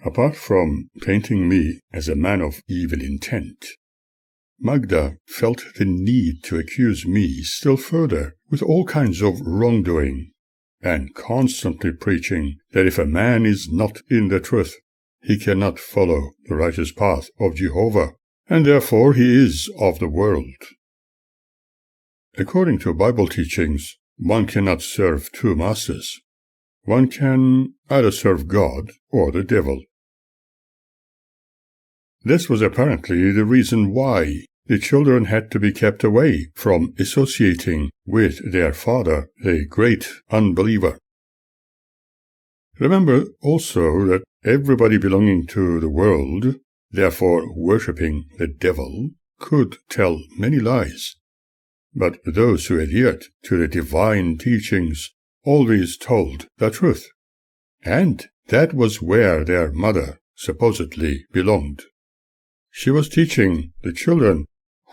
Apart from painting me as a man of evil intent, Magda felt the need to accuse me still further with all kinds of wrongdoing, and constantly preaching that if a man is not in the truth, he cannot follow the righteous path of Jehovah, and therefore he is of the world. According to Bible teachings, one cannot serve two masters. One can either serve God or the devil. This was apparently the reason why the children had to be kept away from associating with their father, the great unbeliever. Remember also that everybody belonging to the world, therefore worshipping the devil, could tell many lies. But those who adhered to the divine teachings always told the truth, and that was where their mother supposedly belonged. She was teaching the children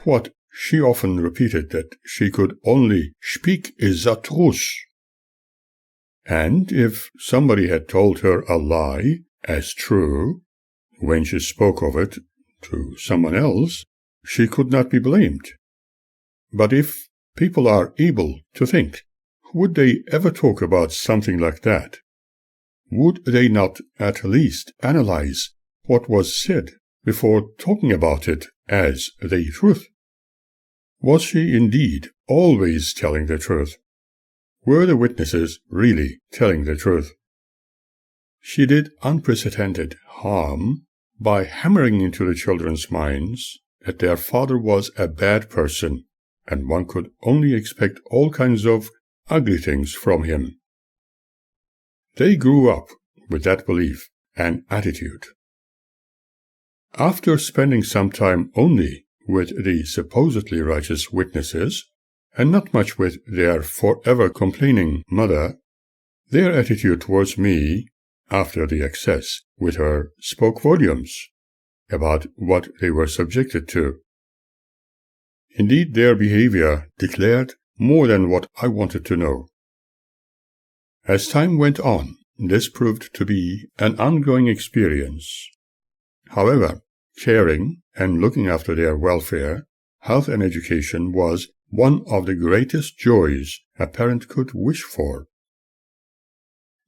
what she often repeated, that she could only speak the truth. And if somebody had told her a lie as true, when she spoke of it to someone else, she could not be blamed. But if people are able to think, would they ever talk about something like that? Would they not at least analyze what was said before talking about it as the truth? Was she indeed always telling the truth? Were the witnesses really telling the truth? She did unprecedented harm by hammering into the children's minds that their father was a bad person, and one could only expect all kinds of ugly things from him. They grew up with that belief and attitude. After spending some time only with the supposedly righteous witnesses, and not much with their forever complaining mother, their attitude towards me, after the excess with her, spoke volumes about what they were subjected to. Indeed, their behavior declared more than what I wanted to know. As time went on, this proved to be an ongoing experience. However, caring and looking after their welfare, health and education was one of the greatest joys a parent could wish for.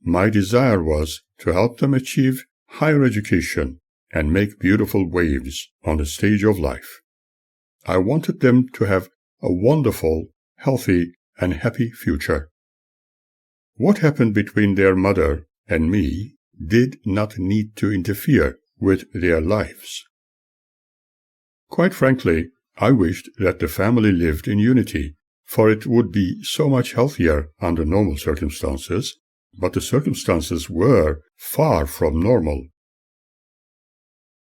My desire was to help them achieve higher education and make beautiful waves on the stage of life. I wanted them to have a wonderful, healthy, and happy future. What happened between their mother and me did not need to interfere with their lives. Quite frankly, I wished that the family lived in unity, for it would be so much healthier under normal circumstances, but the circumstances were far from normal.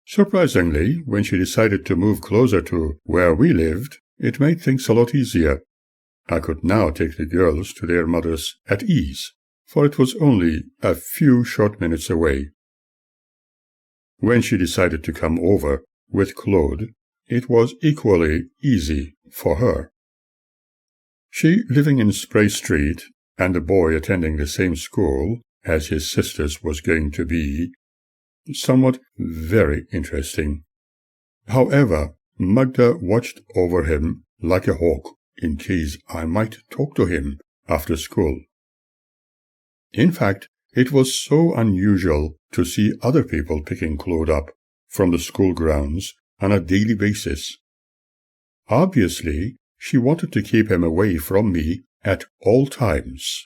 Surprisingly, when she decided to move closer to where we lived, it made things a lot easier. I could now take the girls to their mothers at ease, for it was only a few short minutes away. When she decided to come over with Claude, it was equally easy for her. She living in Spray Street, and the boy attending the same school as his sister's was going to be, somewhat very interesting. However, Magda watched over him like a hawk in case I might talk to him after school. In fact, it was so unusual to see other people picking Claude up from the school grounds on a daily basis. Obviously, she wanted to keep him away from me at all times.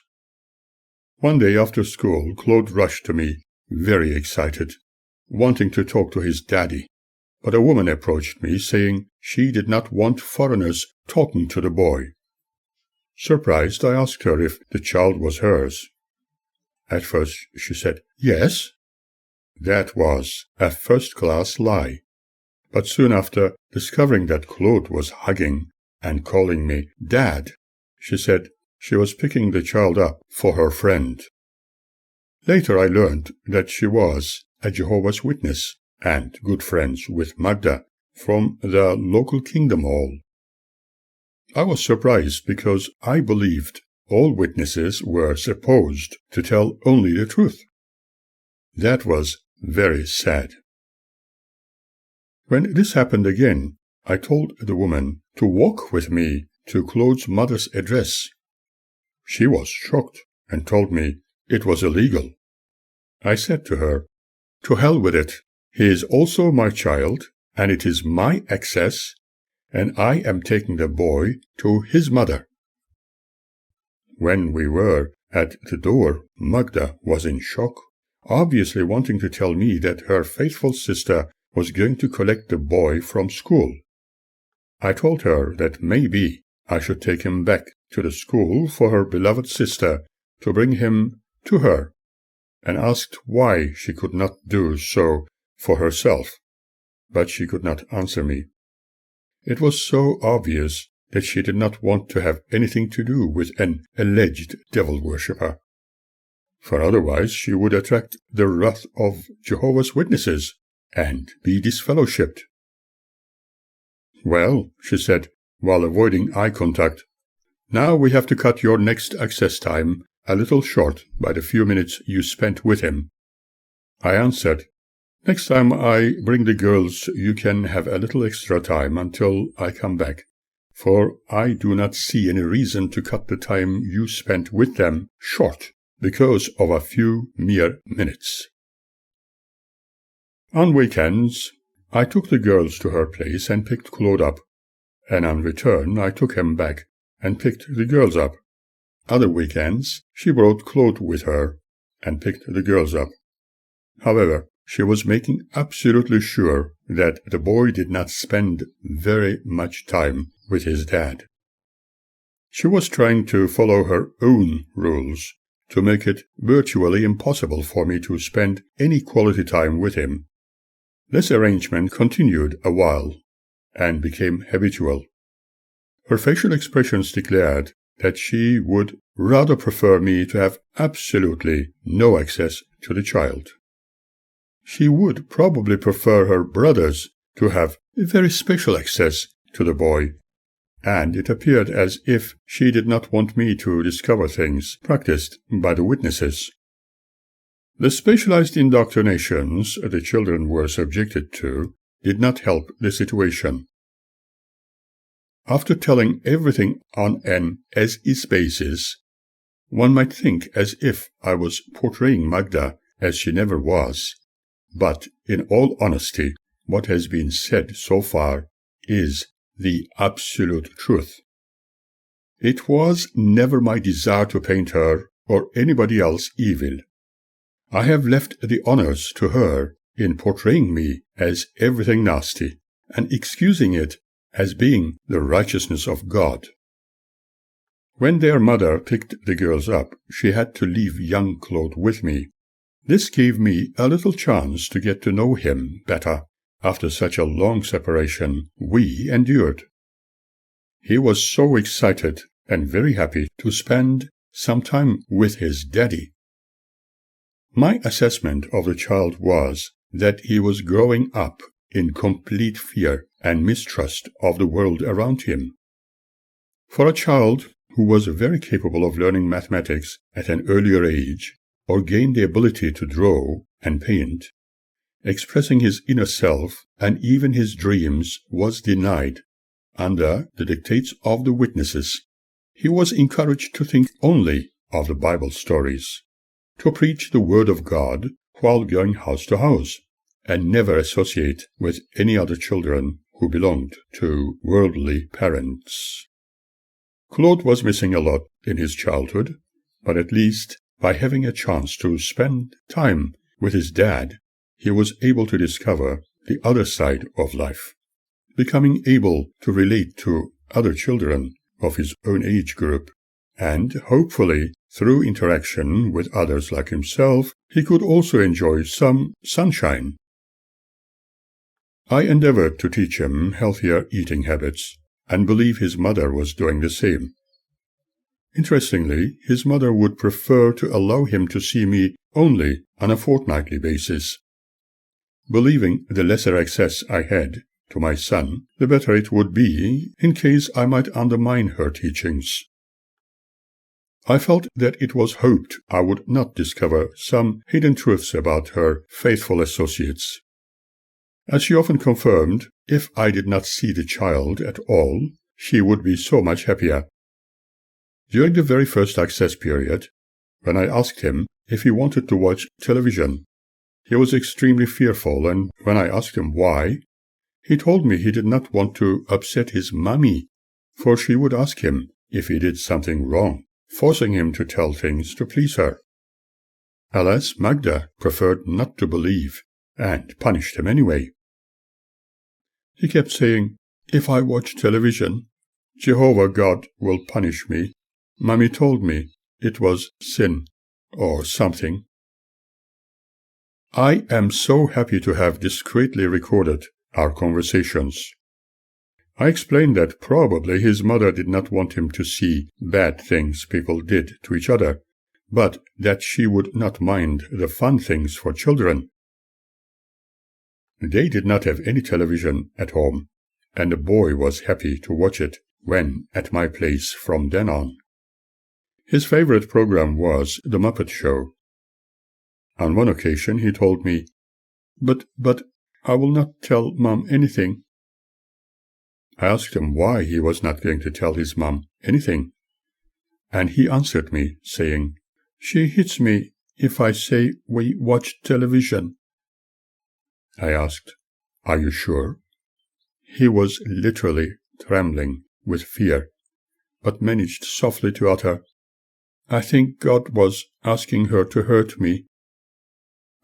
One day after school, Claude rushed to me, very excited, wanting to talk to his daddy, but a woman approached me saying she did not want foreigners talking to the boy. Surprised, I asked her if the child was hers. At first she said, yes. That was a first-class lie. But soon after, discovering that Claude was hugging and calling me Dad, she said she was picking the child up for her friend. Later I learned that she was a Jehovah's Witness and good friends with Magda from the local Kingdom Hall. I was surprised because I believed all witnesses were supposed to tell only the truth. That was very sad. When this happened again, I told the woman to walk with me to Claude's mother's address. She was shocked and told me it was illegal. I said to her, "To hell with it. He is also my child, and it is my access, and I am taking the boy to his mother." When we were at the door, Magda was in shock, obviously wanting to tell me that her faithful sister was going to collect the boy from school. I told her that maybe I should take him back to the school for her beloved sister to bring him to her, and asked why she could not do so for herself, but she could not answer me. It was so obvious that she did not want to have anything to do with an alleged devil worshipper, for otherwise she would attract the wrath of Jehovah's Witnesses and be disfellowshipped. "Well," she said, while avoiding eye contact, "now we have to cut your next access time a little short by the few minutes you spent with him." I answered, "Next time I bring the girls you can have a little extra time until I come back, for I do not see any reason to cut the time you spent with them short because of a few mere minutes." On weekends, I took the girls to her place and picked Claude up, and on return I took him back and picked the girls up. Other weekends, she brought Claude with her and picked the girls up. However, she was making absolutely sure that the boy did not spend very much time with his dad. She was trying to follow her own rules to make it virtually impossible for me to spend any quality time with him. This arrangement continued a while and became habitual. Her facial expressions declared that she would rather prefer me to have absolutely no access to the child. She would probably prefer her brothers to have very special access to the boy, and it appeared as if she did not want me to discover things practiced by the witnesses. The specialized indoctrinations the children were subjected to did not help the situation. After telling everything on an as-is basis, one might think as if I was portraying Magda as she never was, but in all honesty, what has been said so far is the absolute truth. It was never my desire to paint her or anybody else evil. I have left the honors to her in portraying me as everything nasty and excusing it as being the righteousness of God. When their mother picked the girls up, she had to leave young Claude with me. This gave me a little chance to get to know him better after such a long separation we endured. He was so excited and very happy to spend some time with his daddy. My assessment of the child was that he was growing up in complete fear and mistrust of the world around him. For a child who was very capable of learning mathematics at an earlier age, or gained the ability to draw and paint, expressing his inner self and even his dreams was denied under the dictates of the witnesses. He was encouraged to think only of the Bible stories, to preach the Word of God while going house to house, and never associate with any other children who belonged to worldly parents. Claude was missing a lot in his childhood, but at least by having a chance to spend time with his dad, he was able to discover the other side of life, becoming able to relate to other children of his own age group, and hopefully, through interaction with others like himself, he could also enjoy some sunshine. I endeavored to teach him healthier eating habits, and believe his mother was doing the same. Interestingly, his mother would prefer to allow him to see me only on a fortnightly basis, believing the lesser access I had to my son, the better it would be in case I might undermine her teachings. I felt that it was hoped I would not discover some hidden truths about her faithful associates. As she often confirmed, if I did not see the child at all, she would be so much happier. During the very first access period, when I asked him if he wanted to watch television, he was extremely fearful, and when I asked him why, he told me he did not want to upset his mommy, for she would ask him if he did something wrong, forcing him to tell things to please her. Alas, Magda preferred not to believe, and punished him anyway. He kept saying, "If I watch television, Jehovah God will punish me. Mommy told me it was sin, or something." I am so happy to have discreetly recorded our conversations. I explained that probably his mother did not want him to see bad things people did to each other, but that she would not mind the fun things for children. They did not have any television at home, and the boy was happy to watch it when at my place from then on. His favorite program was The Muppet Show. On one occasion he told me, But I will not tell Mom anything." I asked him why he was not going to tell his mom anything, and he answered me, saying, "She hits me if I say we watch television." I asked, "Are you sure?" He was literally trembling with fear, but managed softly to utter, "I think God was asking her to hurt me."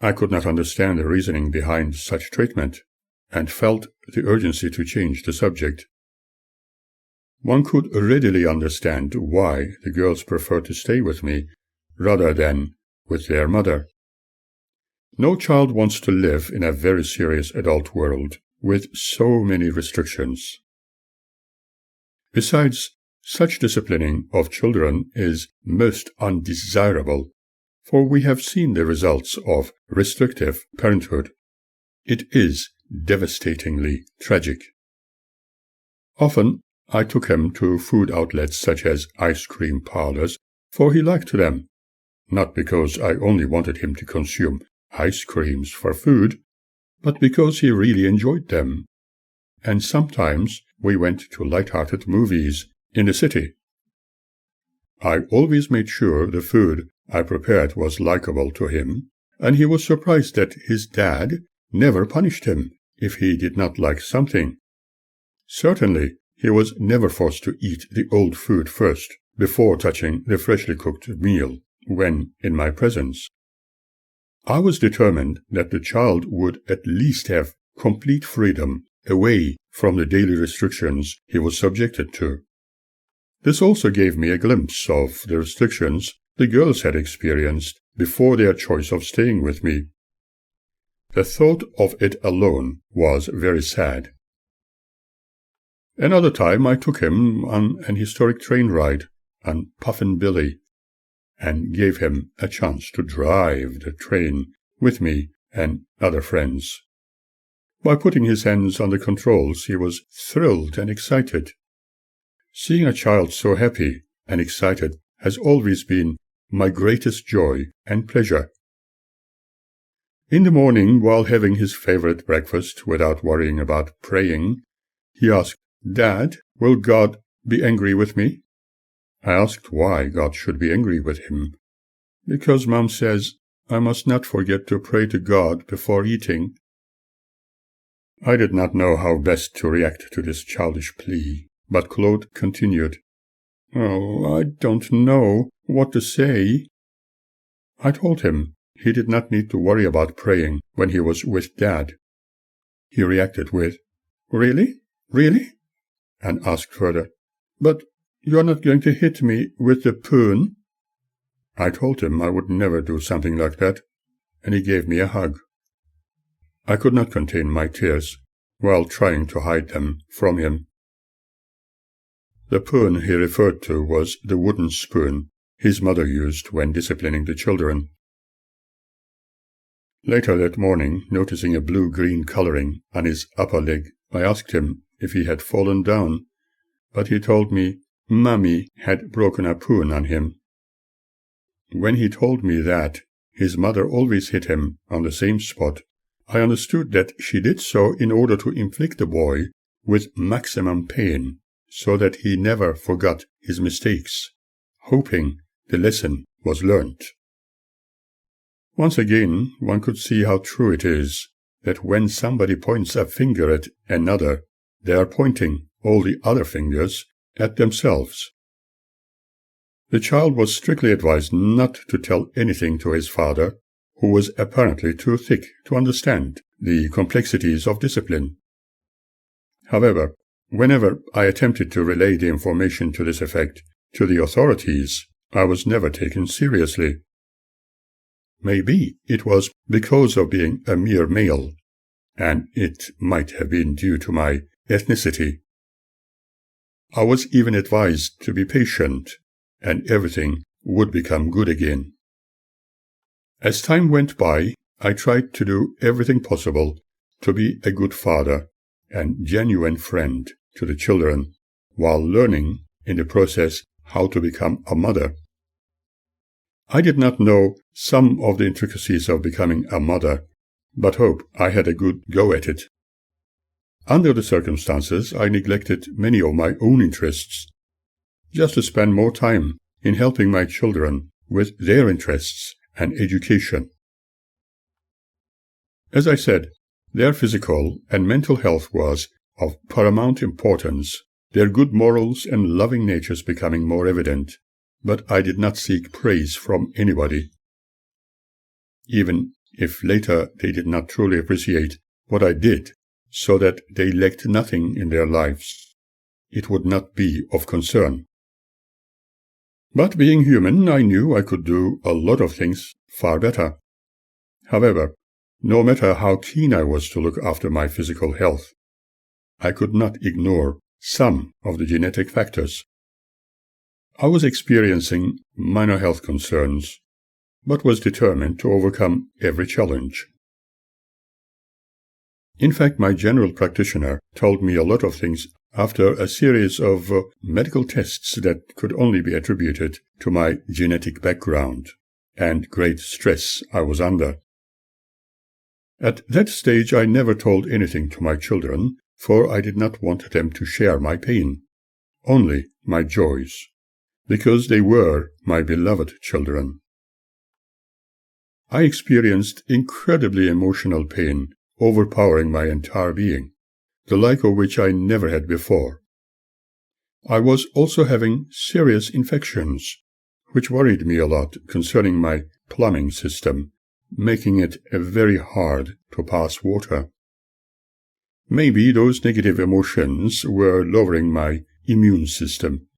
I could not understand the reasoning behind such treatment, and felt the urgency to change the subject. One could readily understand why the girls preferred to stay with me rather than with their mother. No child wants to live in a very serious adult world with so many restrictions. Besides, such disciplining of children is most undesirable, for we have seen the results of restrictive parenthood. It is devastatingly tragic. Often I took him to food outlets such as ice cream parlors, for he liked them, not because I only wanted him to consume ice creams for food, but because he really enjoyed them. And sometimes we went to light-hearted movies in the city. I always made sure the food I prepared was likable to him, and he was surprised that his dad never punished him if he did not like something. Certainly, he was never forced to eat the old food first, before touching the freshly cooked meal, when in my presence. I was determined that the child would at least have complete freedom away from the daily restrictions he was subjected to. This also gave me a glimpse of the restrictions the girls had experienced before their choice of staying with me. The thought of it alone was very sad. Another time I took him on an historic train ride on Puffin Billy, and gave him a chance to drive the train with me and other friends. By putting his hands on the controls, he was thrilled and excited. Seeing a child so happy and excited has always been my greatest joy and pleasure. In the morning, while having his favorite breakfast without worrying about praying, he asked, "Dad, will God be angry with me?" I asked why God should be angry with him. "Because Mom says I must not forget to pray to God before eating." I did not know how best to react to this childish plea, but Claude continued, "Oh, I don't know what to say." I told him he did not need to worry about praying when he was with Dad. He reacted with, "Really? Really?" and asked further, "But you're not going to hit me with the spoon?" I told him I would never do something like that, and he gave me a hug. I could not contain my tears while trying to hide them from him. The spoon he referred to was the wooden spoon his mother used when disciplining the children. Later that morning, noticing a blue-green coloring on his upper leg, I asked him if he had fallen down, but he told me Mommy had broken a spoon on him. when he told me that his mother always hit him on the same spot, I understood that she did so in order to inflict the boy with maximum pain, so that he never forgot his mistakes, hoping the lesson was learnt. Once again, one could see how true it is that when somebody points a finger at another, they are pointing all the other fingers at themselves. The child was strictly advised not to tell anything to his father, who was apparently too thick to understand the complexities of discipline. However, whenever I attempted to relay the information to this effect to the authorities, I was never taken seriously. Maybe it was because of being a mere male, and it might have been due to my ethnicity. I was even advised to be patient, and everything would become good again. As time went by, I tried to do everything possible to be a good father and genuine friend to the children, while learning in the process how to become a mother. I did not know some of the intricacies of becoming a mother, but hope I had a good go at it. Under the circumstances, I neglected many of my own interests, just to spend more time in helping my children with their interests and education. As I said, their physical and mental health was of paramount importance, their good morals and loving natures becoming more evident, but I did not seek praise from anybody. Even if later they did not truly appreciate what I did, so that they lacked nothing in their lives, it would not be of concern. But being human, I knew I could do a lot of things far better. However, no matter how keen I was to look after my physical health, I could not ignore some of the genetic factors. I was experiencing minor health concerns, but was determined to overcome every challenge. In fact, my general practitioner told me a lot of things after a series of medical tests that could only be attributed to my genetic background and great stress I was under. At that stage, I never told anything to my children, for I did not want them to share my pain, only my joys, because they were my beloved children. I experienced incredibly emotional pain, overpowering my entire being, the like of which I never had before. I was also having serious infections, which worried me a lot concerning my plumbing system, making it very hard to pass water. Maybe those negative emotions were lowering my immune system.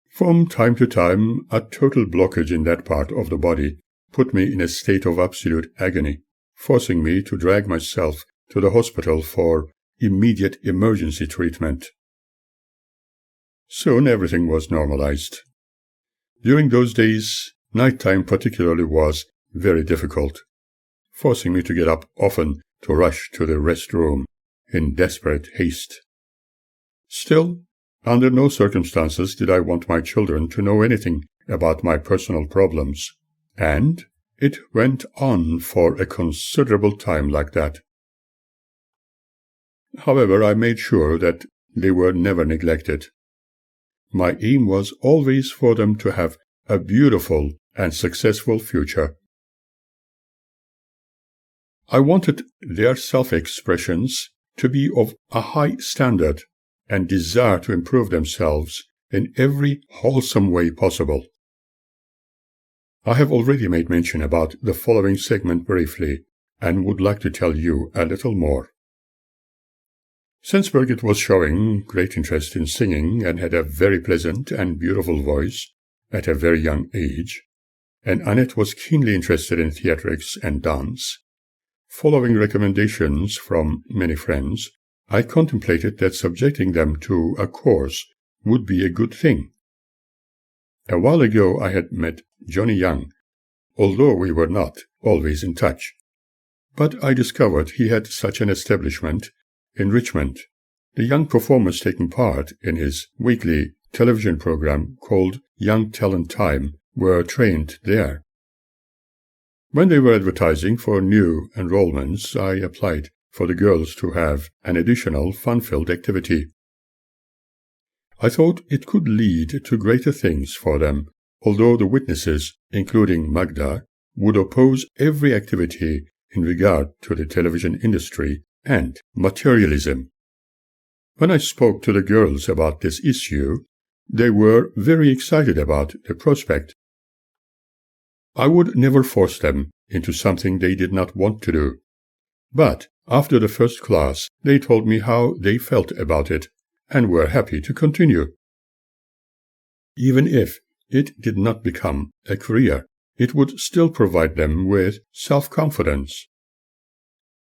From time to time, a total blockage in that part of the body put me in a state of absolute agony, forcing me to drag myself to the hospital for immediate emergency treatment. Soon everything was normalized. During those days, nighttime particularly was very difficult, forcing me to get up often to rush to the restroom in desperate haste. Still, under no circumstances did I want my children to know anything about my personal problems, and it went on for a considerable time like that. However, I made sure that they were never neglected. My aim was always for them to have a beautiful and successful future. I wanted their self-expressions to be of a high standard and desire to improve themselves in every wholesome way possible. I have already made mention about the following segment briefly, and would like to tell you a little more. Since Birgit was showing great interest in singing and had a very pleasant and beautiful voice at a very young age, and Annette was keenly interested in theatrics and dance, following recommendations from many friends, I contemplated that subjecting them to a course would be a good thing. A while ago I had met Johnny Young, although we were not always in touch, but I discovered he had such an establishment in Richmond, the young performers taking part in his weekly television program called Young Talent Time were trained there. When they were advertising for new enrollments, I applied for the girls to have an additional fun-filled activity. I thought it could lead to greater things for them, although the witnesses, including Magda, would oppose every activity in regard to the television industry and materialism. When I spoke to the girls about this issue, they were very excited about the prospect. I would never force them into something they did not want to do. But after the first class, they told me how they felt about it and were happy to continue. Even if it did not become a career, it would still provide them with self-confidence.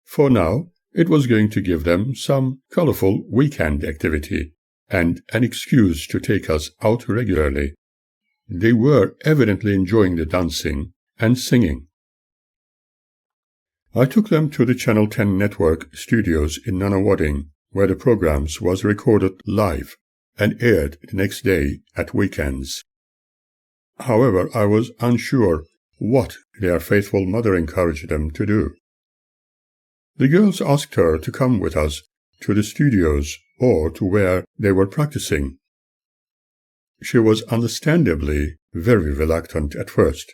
For now, it was going to give them some colorful weekend activity and an excuse to take us out regularly. They were evidently enjoying the dancing and singing. I took them to the Channel 10 network studios in Nunawading, where the programs was recorded live and aired the next day at weekends. However, I was unsure what their faithful mother encouraged them to do. The girls asked her to come with us to the studios or to where they were practicing. She was understandably very reluctant at first,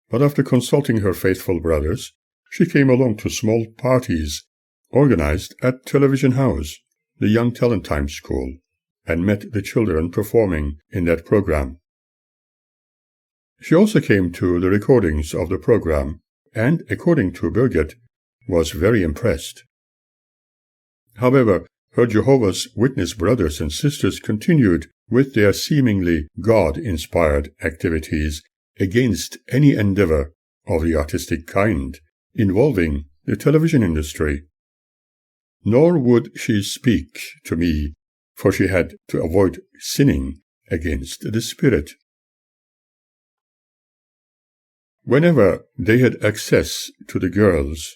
but after consulting her faithful brothers, she came along to small parties organized at Television House, the Young Talent Time School, and met the children performing in that program. She also came to the recordings of the program and, according to Birgit, was very impressed. However, her Jehovah's Witness brothers and sisters continued with their seemingly God-inspired activities against any endeavor of the artistic kind involving the television industry. Nor would she speak to me, for she had to avoid sinning against the Spirit. Whenever they had access to the girls,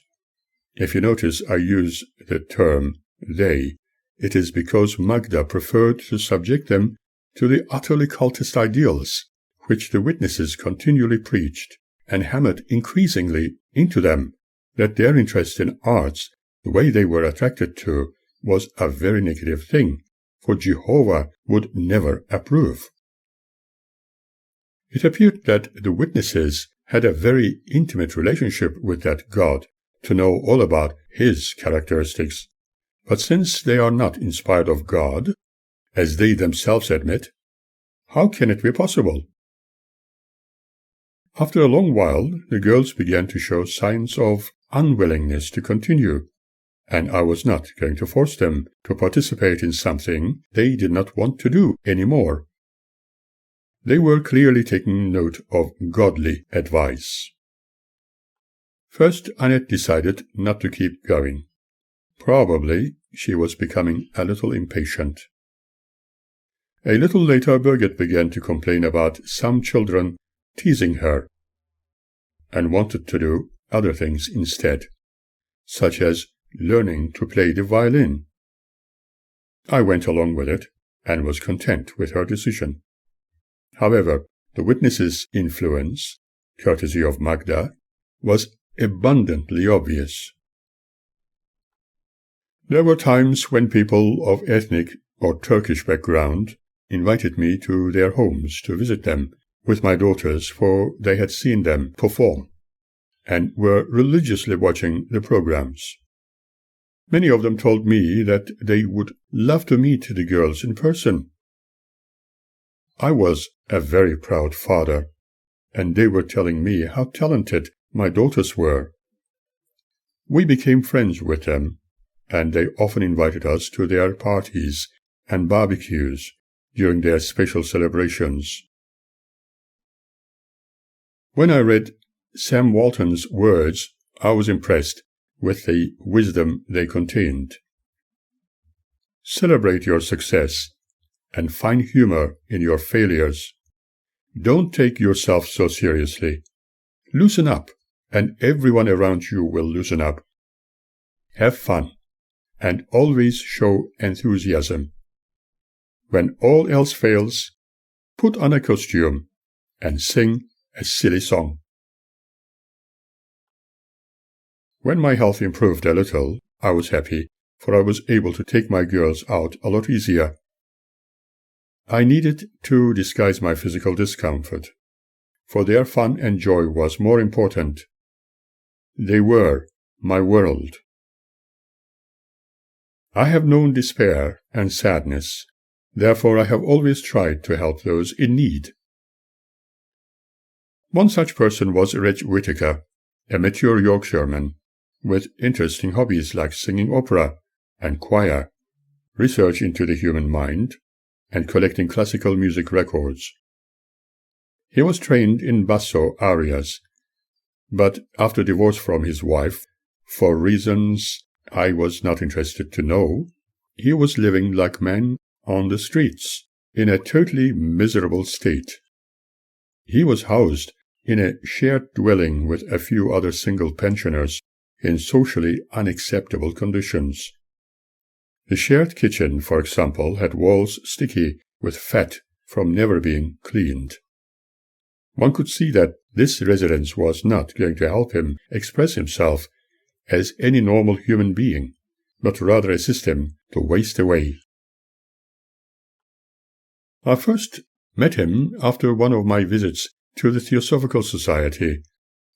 if you notice I use the term they, it is because Magda preferred to subject them to the utterly cultist ideals which the witnesses continually preached and hammered increasingly into them that their interest in arts, the way they were attracted to, was a very negative thing, for Jehovah would never approve. It appeared that the witnesses had a very intimate relationship with that God, to know all about his characteristics. But since they are not inspired of God, as they themselves admit, how can it be possible? After a long while, the girls began to show signs of unwillingness to continue, and I was not going to force them to participate in something they did not want to do anymore. They were clearly taking note of godly advice. First, Annette decided not to keep going. Probably she was becoming a little impatient. A little later, Birgit began to complain about some children teasing her and wanted to do other things instead, such as learning to play the violin. I went along with it and was content with her decision. However, the witness's influence, courtesy of Magda, was abundantly obvious. There were times when people of ethnic or Turkish background invited me to their homes to visit them with my daughters, for they had seen them perform and were religiously watching the programs. Many of them told me that they would love to meet the girls in person. I was a very proud father, and they were telling me how talented my daughters were. We became friends with them, and they often invited us to their parties and barbecues during their special celebrations. When I read Sam Walton's words, I was impressed with the wisdom they contained. Celebrate your success and find humor in your failures. Don't take yourself so seriously. Loosen up, and everyone around you will loosen up. Have fun, and always show enthusiasm. When all else fails, put on a costume and sing a silly song. When my health improved a little, I was happy, for I was able to take my girls out a lot easier. I needed to disguise my physical discomfort, for their fun and joy was more important. They were my world. I have known despair and sadness, therefore I have always tried to help those in need. One such person was Reg Whittaker, a mature Yorkshireman, with interesting hobbies like singing opera and choir, research into the human mind, and collecting classical music records. He was trained in basso arias, but after divorce from his wife, for reasons I was not interested to know, he was living like men on the streets, in a totally miserable state. He was housed in a shared dwelling with a few other single pensioners in socially unacceptable conditions. The shared kitchen, for example, had walls sticky with fat from never being cleaned. One could see that this residence was not going to help him express himself as any normal human being, but rather assist him to waste away. I first met him after one of my visits to the Theosophical Society,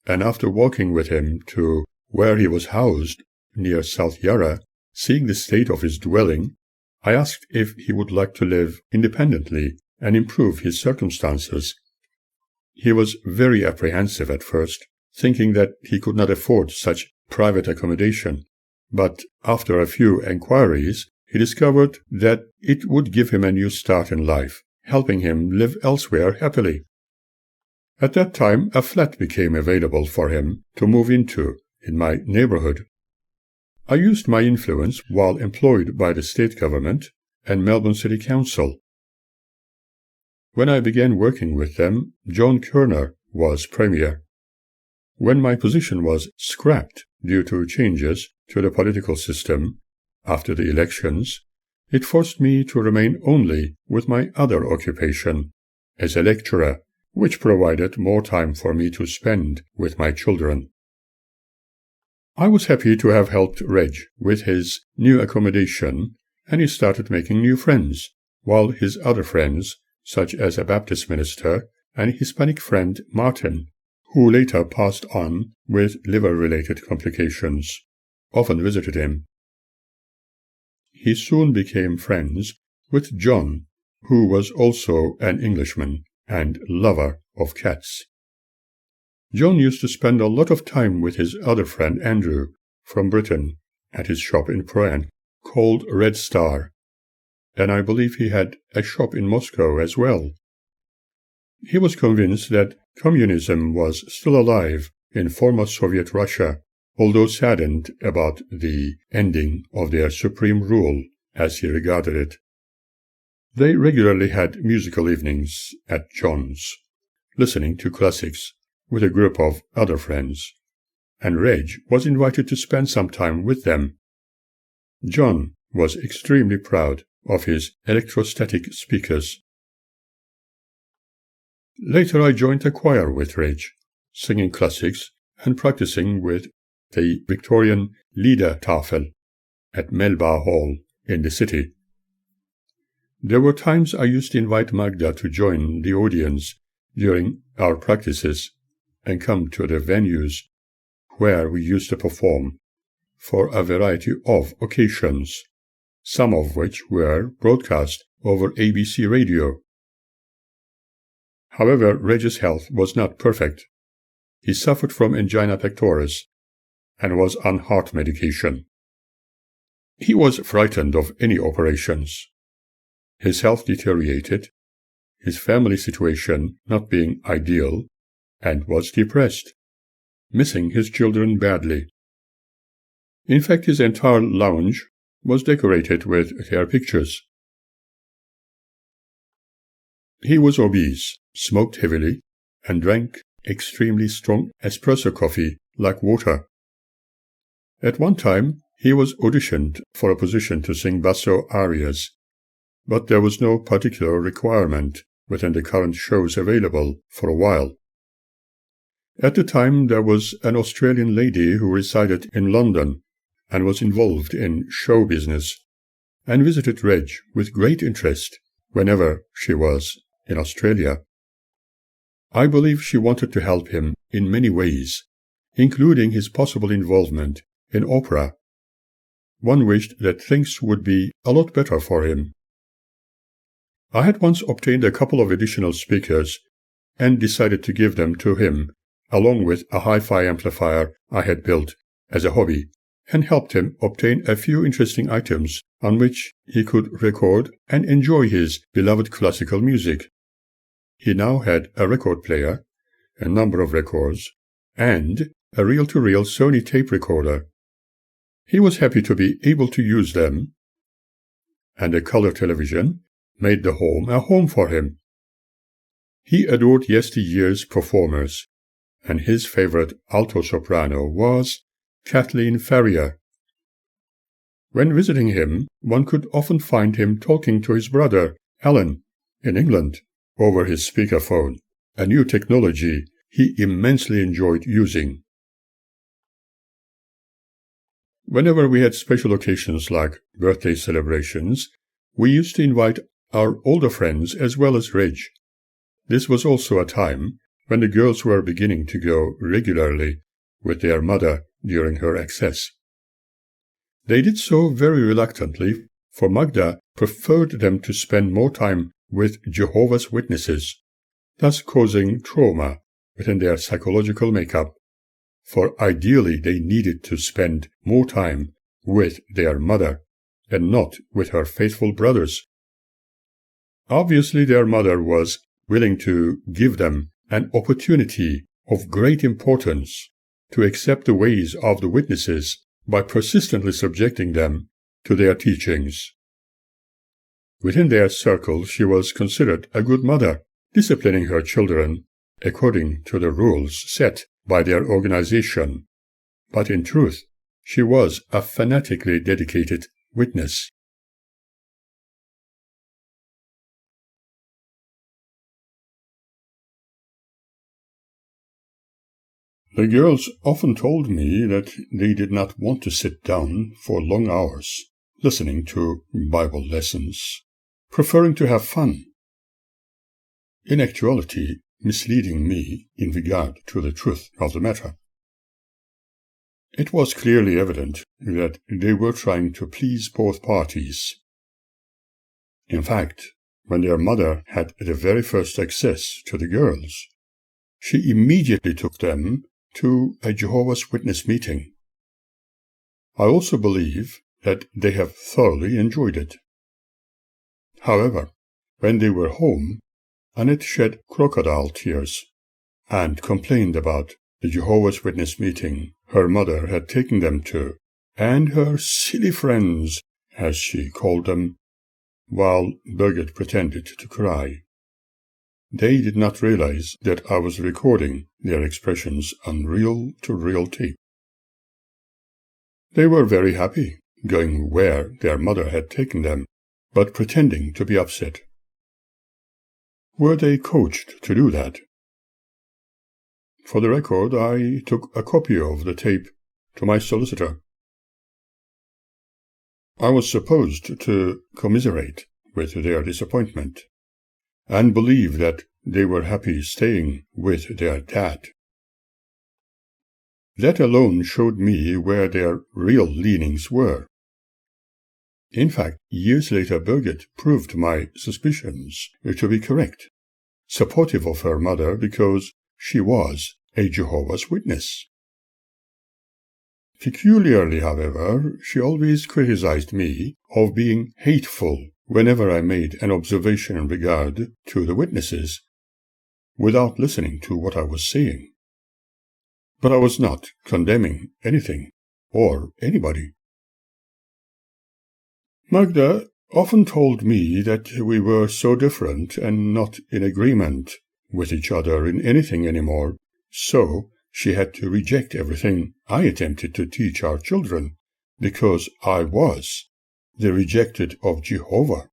and after walking with him to where he was housed, near South Yarra, seeing the state of his dwelling, I asked if he would like to live independently and improve his circumstances. He was very apprehensive at first, thinking that he could not afford such private accommodation, but after a few enquiries, he discovered that it would give him a new start in life, helping him live elsewhere happily. At that time, a flat became available for him to move into in my neighborhood. I used my influence while employed by the state government and Melbourne City Council. When I began working with them, John Kerner was Premier. When my position was scrapped due to changes to the political system after the elections, it forced me to remain only with my other occupation as a lecturer, which provided more time for me to spend with my children. I was happy to have helped Reg with his new accommodation, and he started making new friends, while his other friends, such as a Baptist minister and Hispanic friend Martin, who later passed on with liver-related complications, often visited him. He soon became friends with John, who was also an Englishman and lover of cats. John used to spend a lot of time with his other friend Andrew from Britain at his shop in Prague called Red Star, and I believe he had a shop in Moscow as well. He was convinced that communism was still alive in former Soviet Russia, although saddened about the ending of their supreme rule, as he regarded it. They regularly had musical evenings at John's, listening to classics with a group of other friends, and Reg was invited to spend some time with them. John was extremely proud of his electrostatic speakers. Later I joined a choir with Reg, singing classics and practicing with the Victorian Liedertafel at Melba Hall in the city. There were times I used to invite Magda to join the audience during our practices and come to the venues where we used to perform for a variety of occasions, some of which were broadcast over ABC radio. However, Reg's health was not perfect. He suffered from angina pectoris and was on heart medication. He was frightened of any operations. His health deteriorated, his family situation not being ideal, and was depressed, missing his children badly. In fact, his entire lounge was decorated with their pictures. He was obese, smoked heavily, and drank extremely strong espresso coffee like water. At one time, he was auditioned for a position to sing basso arias, but there was no particular requirement within the current shows available for a while. At the time, there was an Australian lady who resided in London and was involved in show business and visited Reg with great interest whenever she was in Australia. I believe she wanted to help him in many ways, including his possible involvement in opera. One wished that things would be a lot better for him. I had once obtained a couple of additional speakers and decided to give them to him, along with a hi-fi amplifier I had built as a hobby, and helped him obtain a few interesting items on which he could record and enjoy his beloved classical music. He now had a record player, a number of records, and a reel-to-reel Sony tape recorder. He was happy to be able to use them, and a color television made the home a home for him. He adored yesteryear's performers, and his favorite alto soprano was Kathleen Ferrier. When visiting him, one could often find him talking to his brother, Alan, in England, over his speakerphone, a new technology he immensely enjoyed using. Whenever we had special occasions like birthday celebrations, we used to invite our older friends as well as Reg. This was also a time when the girls were beginning to go regularly with their mother during her access. They did so very reluctantly, for Magda preferred them to spend more time with Jehovah's Witnesses, thus causing trauma within their psychological makeup, for ideally they needed to spend more time with their mother and not with her faithful brothers. Obviously, their mother was willing to give them an opportunity of great importance to accept the ways of the witnesses by persistently subjecting them to their teachings. Within their circle, she was considered a good mother, disciplining her children according to the rules set by their organization. But in truth, she was a fanatically dedicated witness. The girls often told me that they did not want to sit down for long hours listening to Bible lessons, preferring to have fun. In actuality, misleading me in regard to the truth of the matter. It was clearly evident that they were trying to please both parties. In fact, when their mother had the very first access to the girls, she immediately took them to a Jehovah's Witness meeting. I also believe that they have thoroughly enjoyed it. However, when they were home, Annette shed crocodile tears and complained about the Jehovah's Witness meeting her mother had taken them to, and her silly friends, as she called them, while Birgit pretended to cry. They did not realize that I was recording their expressions on reel-to-reel tape. They were very happy, going where their mother had taken them, but pretending to be upset. Were they coached to do that? For the record, I took a copy of the tape to my solicitor. I was supposed to commiserate with their disappointment and believe that they were happy staying with their dad. That alone showed me where their real leanings were. In fact, years later, Birgit proved my suspicions to be correct, supportive of her mother because she was a Jehovah's Witness. Peculiarly, however, she always criticized me of being hateful whenever I made an observation in regard to the witnesses, without listening to what I was saying. But I was not condemning anything or anybody. Magda often told me that we were so different and not in agreement with each other in anything anymore, so she had to reject everything I attempted to teach our children, because I was the rejected of Jehovah.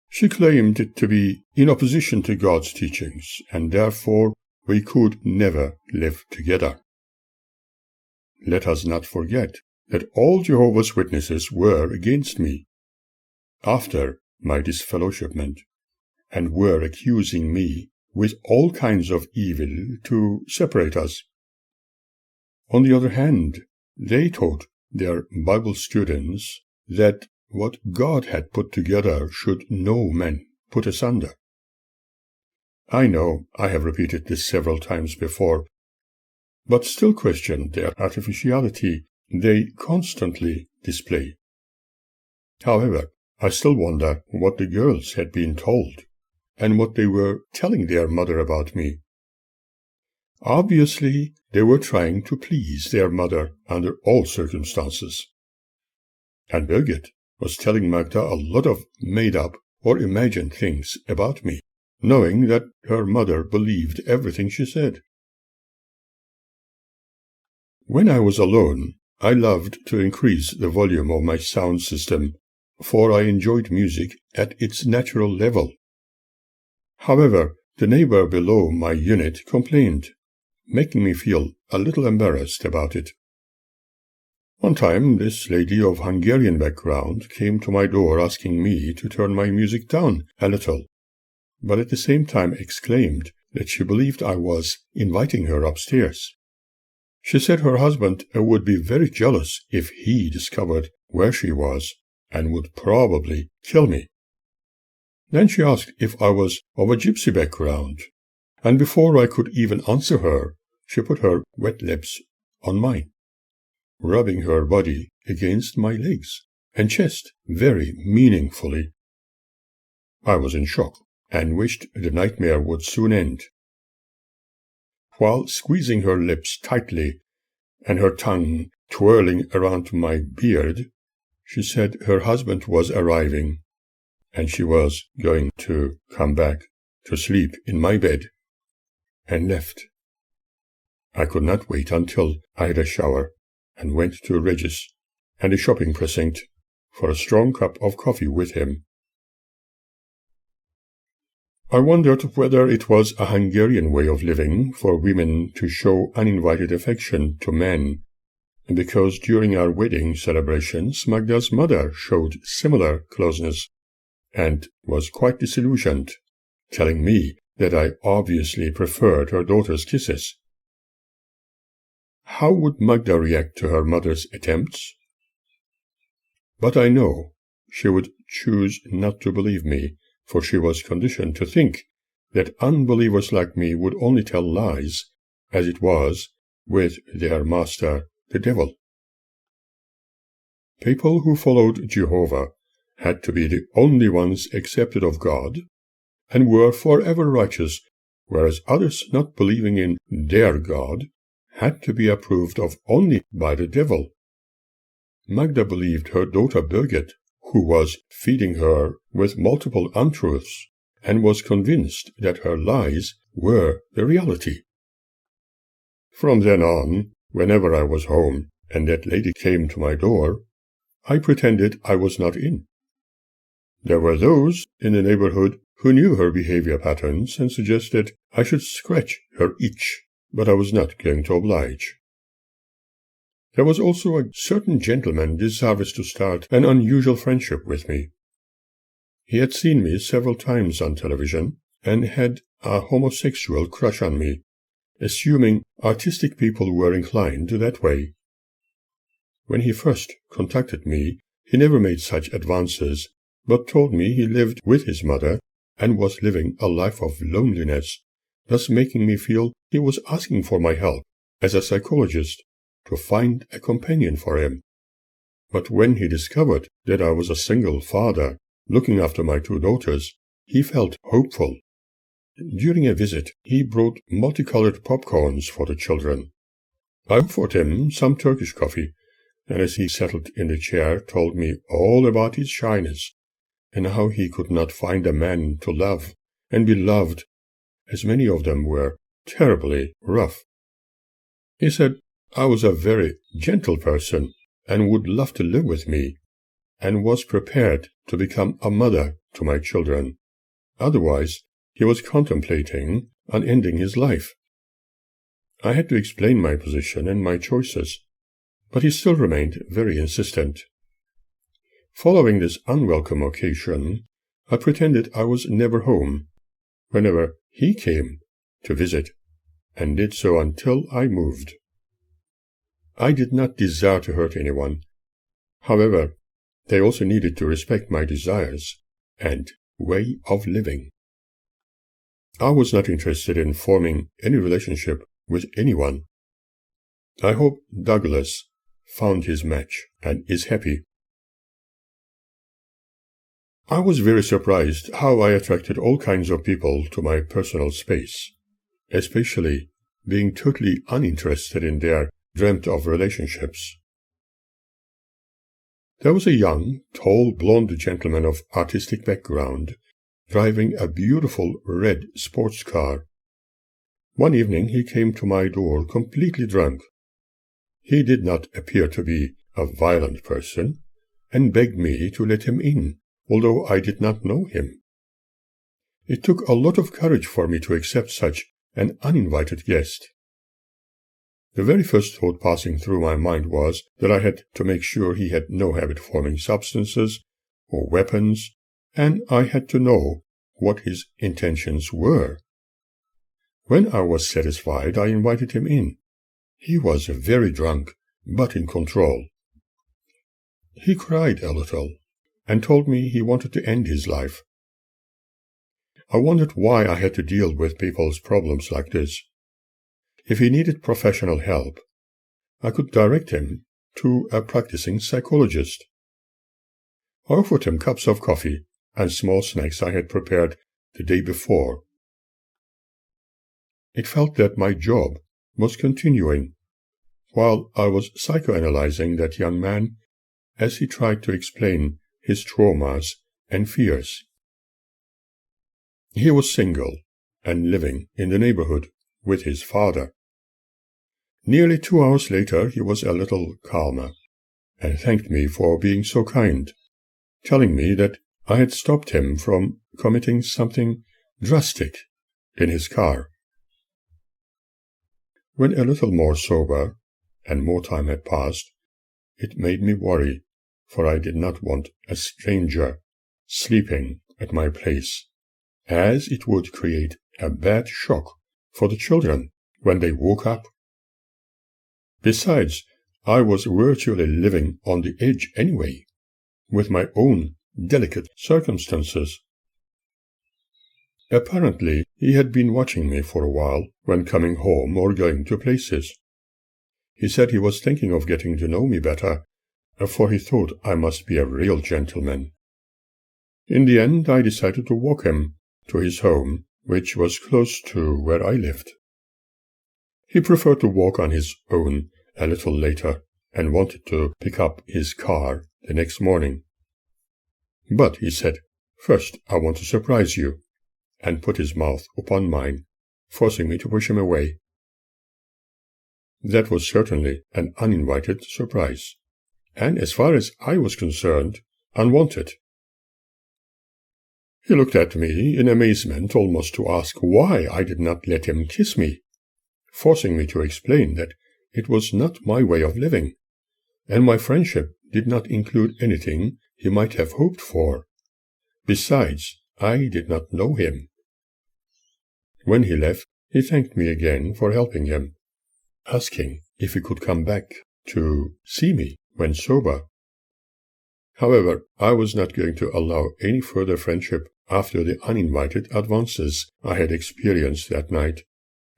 She claimed it to be in opposition to God's teachings, and therefore we could never live together. Let us not forget that all Jehovah's Witnesses were against me after my disfellowshipment, and were accusing me with all kinds of evil to separate us. On the other hand, they taught their Bible students that what God had put together should no man put asunder. I know I have repeated this several times before, but still question their artificiality they constantly display. However, I still wonder what the girls had been told, and what they were telling their mother about me. Obviously, they were trying to please their mother under all circumstances. And Birgit was telling Magda a lot of made-up or imagined things about me, knowing that her mother believed everything she said. When I was alone, I loved to increase the volume of my sound system, for I enjoyed music at its natural level. However, the neighbor below my unit complained, making me feel a little embarrassed about it. One time, this lady of Hungarian background came to my door asking me to turn my music down a little, but at the same time exclaimed that she believed I was inviting her upstairs. She said her husband would be very jealous if he discovered where she was, and would probably kill me. Then she asked if I was of a gypsy background, and before I could even answer her, she put her wet lips on mine, rubbing her body against my legs and chest very meaningfully. I was in shock and wished the nightmare would soon end. While squeezing her lips tightly and her tongue twirling around my beard, she said her husband was arriving, and she was going to come back to sleep in my bed, and left. I could not wait until I had a shower, and went to Regis and the shopping precinct for a strong cup of coffee with him. I wondered whether it was a Hungarian way of living for women to show uninvited affection to men, because during our wedding celebrations Magda's mother showed similar closeness, and was quite disillusioned, telling me that I obviously preferred her daughter's kisses. How would Magda react to her mother's attempts? But I know she would choose not to believe me, for she was conditioned to think that unbelievers like me would only tell lies, as it was with their master, the devil. People who followed Jehovah had to be the only ones accepted of God, and were forever righteous, whereas others not believing in their God had to be approved of only by the devil. Magda believed her daughter Birgit, who was feeding her with multiple untruths, and was convinced that her lies were the reality. From then on, whenever I was home and that lady came to my door, I pretended I was not in. There were those in the neighborhood who knew her behavior patterns and suggested I should scratch her itch, but I was not going to oblige. There was also a certain gentleman desirous to start an unusual friendship with me. He had seen me several times on television, and had a homosexual crush on me, assuming artistic people were inclined that way. When he first contacted me, he never made such advances, but told me he lived with his mother and was living a life of loneliness, thus making me feel he was asking for my help as a psychologist to find a companion for him. But when he discovered that I was a single father looking after my 2 daughters, he felt hopeful. During a visit, he brought multicolored popcorns for the children. I offered him some Turkish coffee, and as he settled in the chair told me all about his shyness, and how he could not find a man to love and be loved, as many of them were terribly rough. He said I was a very gentle person, and would love to live with me, and was prepared to become a mother to my children. Otherwise, he was contemplating on ending his life, I had to explain my position and my choices, but he still remained very insistent. Following this unwelcome occasion, I pretended I was never home whenever he came to visit, and did so until I moved. I did not desire to hurt anyone. However, they also needed to respect my desires and way of living. I was not interested in forming any relationship with anyone. I hope Douglas found his match and is happy. I was very surprised how I attracted all kinds of people to my personal space, especially being totally uninterested in their dreamt-of relationships. There was a young, tall, blonde gentleman of artistic background driving a beautiful red sports car. One evening he came to my door completely drunk. He did not appear to be a violent person and begged me to let him in, although I did not know him. It took a lot of courage for me to accept such an uninvited guest. The very first thought passing through my mind was that I had to make sure he had no habit-forming substances or weapons, and I had to know what his intentions were. When I was satisfied, I invited him in. He was very drunk, but in control. He cried a little and told me he wanted to end his life. I wondered why I had to deal with people's problems like this. If he needed professional help, I could direct him to a practicing psychologist. I offered him cups of coffee and small snacks I had prepared the day before. It felt that my job was continuing, while I was psychoanalyzing that young man as he tried to explain his traumas and fears. He was single and living in the neighborhood with his father. Nearly 2 hours later he was a little calmer and thanked me for being so kind, telling me that I had stopped him from committing something drastic in his car. When a little more sober and more time had passed, it made me worry, for I did not want a stranger sleeping at my place, as it would create a bad shock for the children when they woke up. Besides, I was virtually living on the edge anyway, with my own delicate circumstances. Apparently, he had been watching me for a while when coming home or going to places. He said he was thinking of getting to know me better, for he thought I must be a real gentleman. In the end, I decided to walk him to his home, which was close to where I lived. He preferred to walk on his own a little later and wanted to pick up his car the next morning. But, he said, first I want to surprise you, and put his mouth upon mine, forcing me to push him away. That was certainly an uninvited surprise, and as far as I was concerned, unwanted. He looked at me in amazement, almost to ask why I did not let him kiss me, forcing me to explain that it was not my way of living, and my friendship did not include anything he might have hoped for. Besides, I did not know him. When he left, he thanked me again for helping him, asking if he could come back to see me when sober. However, I was not going to allow any further friendship after the uninvited advances I had experienced that night,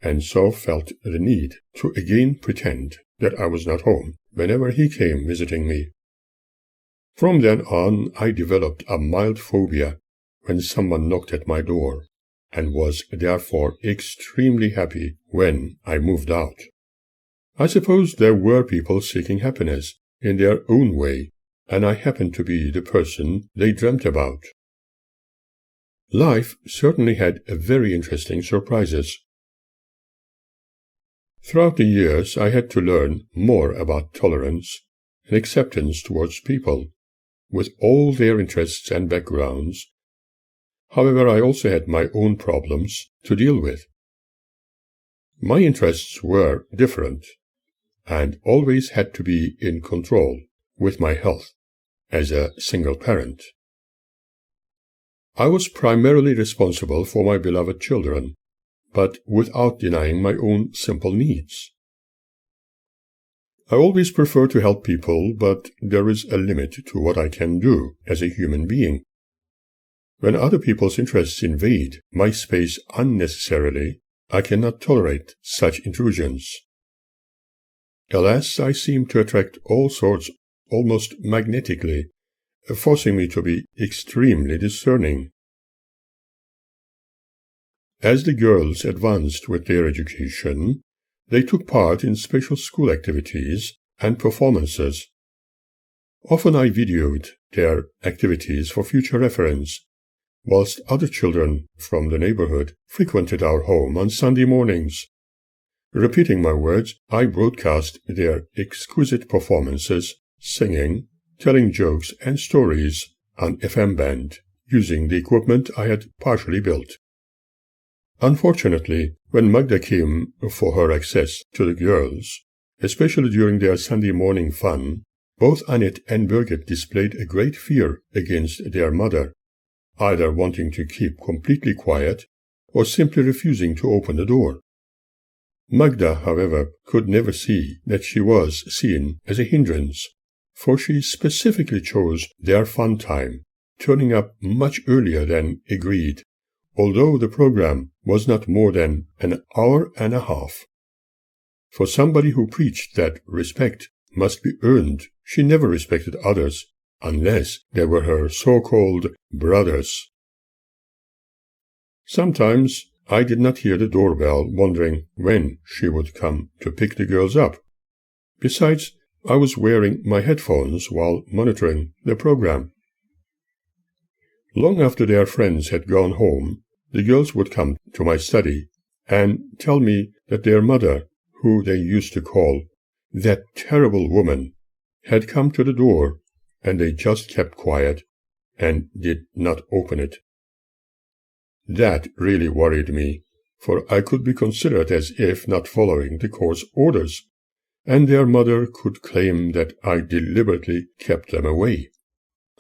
and so felt the need to again pretend that I was not home whenever he came visiting me. From then on, I developed a mild phobia when someone knocked at my door, and was therefore extremely happy when I moved out. I suppose there were people seeking happiness in their own way, and I happened to be the person they dreamt about. Life certainly had very interesting surprises. Throughout the years, I had to learn more about tolerance and acceptance towards people, with all their interests and backgrounds. However, I also had my own problems to deal with. My interests were different, and always had to be in control with my health as a single parent. I was primarily responsible for my beloved children, but without denying my own simple needs. I always prefer to help people, but there is a limit to what I can do as a human being. When other people's interests invade my space unnecessarily, I cannot tolerate such intrusions. Alas, I seem to attract all sorts almost magnetically, forcing me to be extremely discerning. As the girls advanced with their education, they took part in special school activities and performances. Often I videoed their activities for future reference, whilst other children from the neighborhood frequented our home on Sunday mornings. Repeating my words, I broadcast their exquisite performances, singing, telling jokes and stories on FM band, using the equipment I had partially built. Unfortunately, when Magda came for her access to the girls, especially during their Sunday morning fun, both Annette and Birgit displayed a great fear against their mother, either wanting to keep completely quiet or simply refusing to open the door. Magda, however, could never see that she was seen as a hindrance, for she specifically chose their fun time, turning up much earlier than agreed, although the program was not more than an hour and a half. For somebody who preached that respect must be earned, she never respected others, unless they were her so-called brothers. Sometimes I did not hear the doorbell, wondering when she would come to pick the girls up. Besides, I was wearing my headphones while monitoring the program. Long after their friends had gone home, the girls would come to my study and tell me that their mother, who they used to call that terrible woman, had come to the door, and they just kept quiet and did not open it. That really worried me, for I could be considered as if not following the court's orders, and their mother could claim that I deliberately kept them away.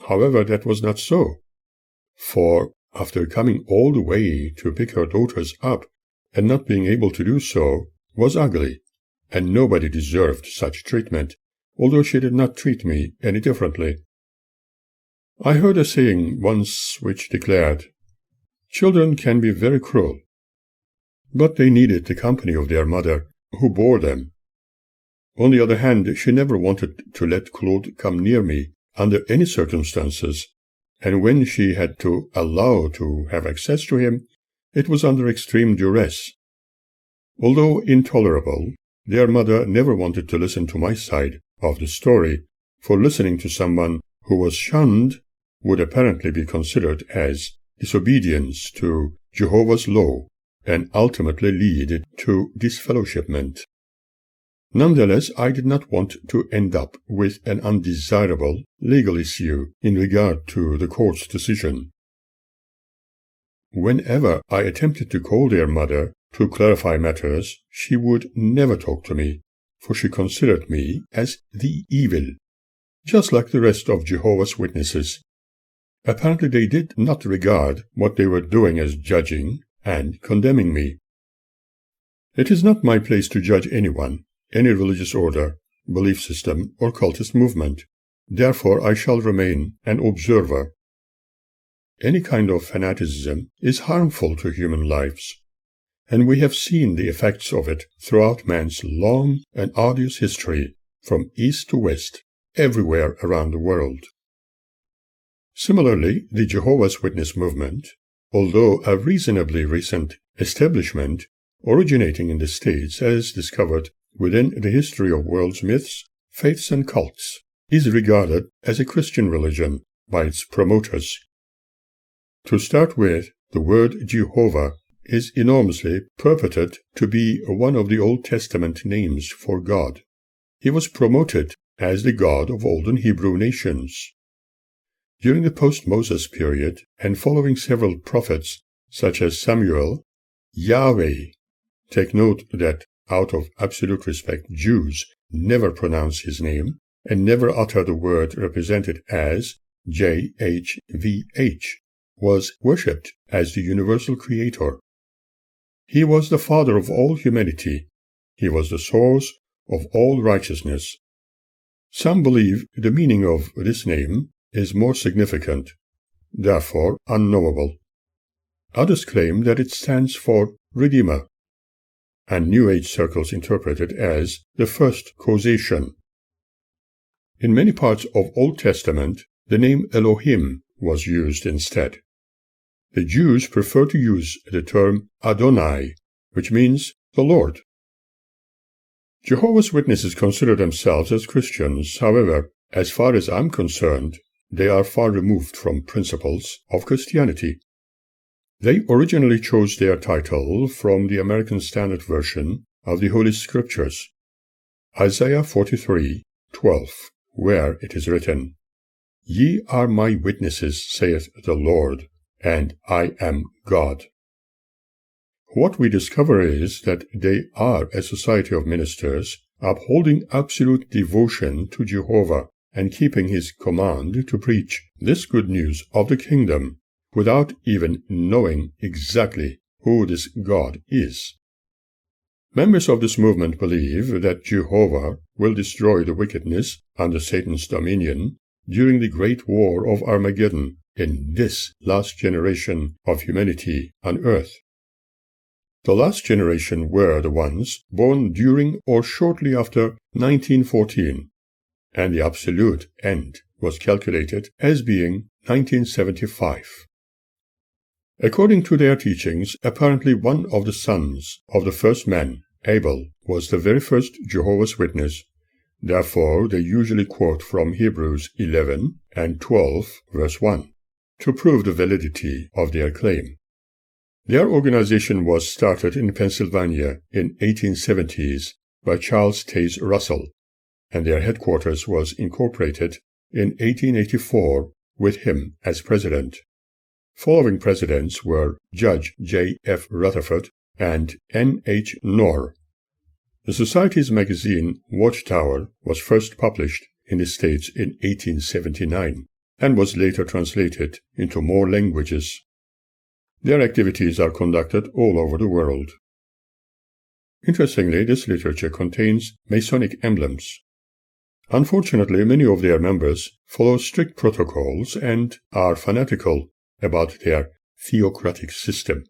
However, that was not so, for after coming all the way to pick her daughters up and not being able to do so was ugly, and nobody deserved such treatment, although she did not treat me any differently. I heard a saying once which declared, "Children can be very cruel," but they needed the company of their mother, who bore them. On the other hand, she never wanted to let Claude come near me under any circumstances, and when she had to allow to have access to him, it was under extreme duress. Although intolerable, their mother never wanted to listen to my side of the story, for listening to someone who was shunned would apparently be considered as disobedience to Jehovah's law and ultimately lead to disfellowshipment. Nonetheless, I did not want to end up with an undesirable legal issue in regard to the court's decision. Whenever I attempted to call their mother to clarify matters, she would never talk to me, for she considered me as the evil, just like the rest of Jehovah's Witnesses. Apparently they did not regard what they were doing as judging and condemning me. It is not my place to judge anyone, any religious order, belief system, or cultist movement. Therefore I shall remain an observer. Any kind of fanaticism is harmful to human lives, and we have seen the effects of it throughout man's long and arduous history, from east to west, everywhere around the world. Similarly, the Jehovah's Witness movement, although a reasonably recent establishment originating in the States as discovered within the history of world's myths, faiths, and cults, is regarded as a Christian religion by its promoters. To start with, the word Jehovah is enormously purported to be one of the Old Testament names for God. He was promoted as the God of olden Hebrew nations. During the post-Moses period, and following several prophets such as Samuel, Yahweh Take note that, out of absolute respect, Jews never pronounce his name and never utter the word represented as JHVH, was worshipped as the universal creator. He was the Father of all humanity. He was the source of all righteousness. Some believe the meaning of this name is more significant, therefore unknowable. Others claim that it stands for Redeemer, and New Age circles interpret it as the first causation. In many parts of Old Testament, the name Elohim was used instead. The Jews prefer to use the term Adonai, which means the Lord. Jehovah's Witnesses consider themselves as Christians. However, as far as I'm concerned, they are far removed from principles of Christianity. They originally chose their title from the American Standard Version of the Holy Scriptures, Isaiah 43:12, where it is written, "Ye are my witnesses, saith the Lord, and I am God." What we discover is that they are a society of ministers upholding absolute devotion to Jehovah and keeping his command to preach this good news of the kingdom without even knowing exactly who this God is. Members of this movement believe that Jehovah will destroy the wickedness under Satan's dominion during the great war of Armageddon in this last generation of humanity on earth. The last generation were the ones born during or shortly after 1914, and the absolute end was calculated as being 1975. According to their teachings, apparently one of the sons of the first man, Abel, was the very first Jehovah's Witness. Therefore, they usually quote from Hebrews 11 and 12, verse 1, to prove the validity of their claim. Their organization was started in Pennsylvania in 1870s by Charles Taze Russell, and their headquarters was incorporated in 1884 with him as president. Following presidents were Judge J. F. Rutherford and N. H. Knorr. The Society's magazine, Watchtower, was first published in the States in 1879 and was later translated into more languages. Their activities are conducted all over the world. Interestingly, this literature contains Masonic emblems. Unfortunately, many of their members follow strict protocols and are fanatical about their theocratic system.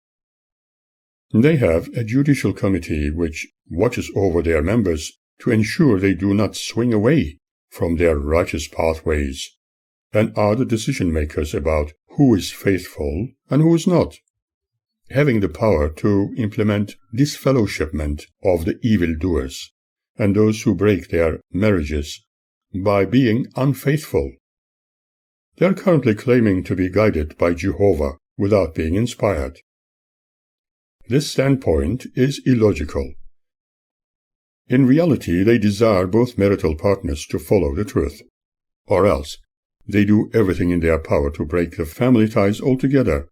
They have a judicial committee which watches over their members to ensure they do not swing away from their righteous pathways, and are the decision-makers about who is faithful and who is not, having the power to implement disfellowshipment of the evildoers and those who break their marriages by being unfaithful. They are currently claiming to be guided by Jehovah without being inspired. This standpoint is illogical. In reality, they desire both marital partners to follow the truth, or else they do everything in their power to break the family ties altogether.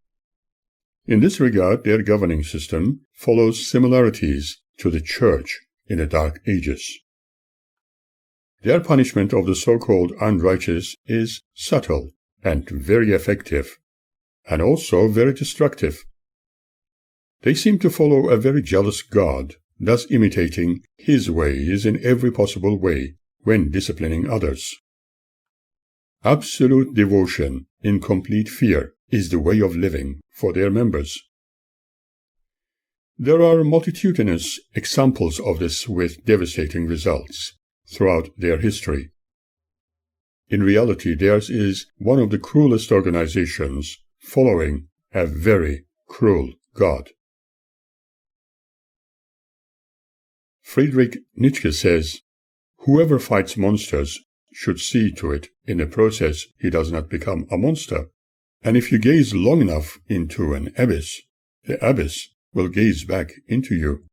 In this regard, their governing system follows similarities to the Church in the Dark Ages. Their punishment of the so-called unrighteous is subtle and very effective, and also very destructive. They seem to follow a very jealous God, thus imitating his ways in every possible way when disciplining others. Absolute devotion in complete fear is the way of living for their members. There are multitudinous examples of this with devastating results throughout their history. In reality, theirs is one of the cruelest organizations following a very cruel God. Friedrich Nietzsche says, "Whoever fights monsters should see to it in the process he does not become a monster. And if you gaze long enough into an abyss, the abyss will gaze back into you."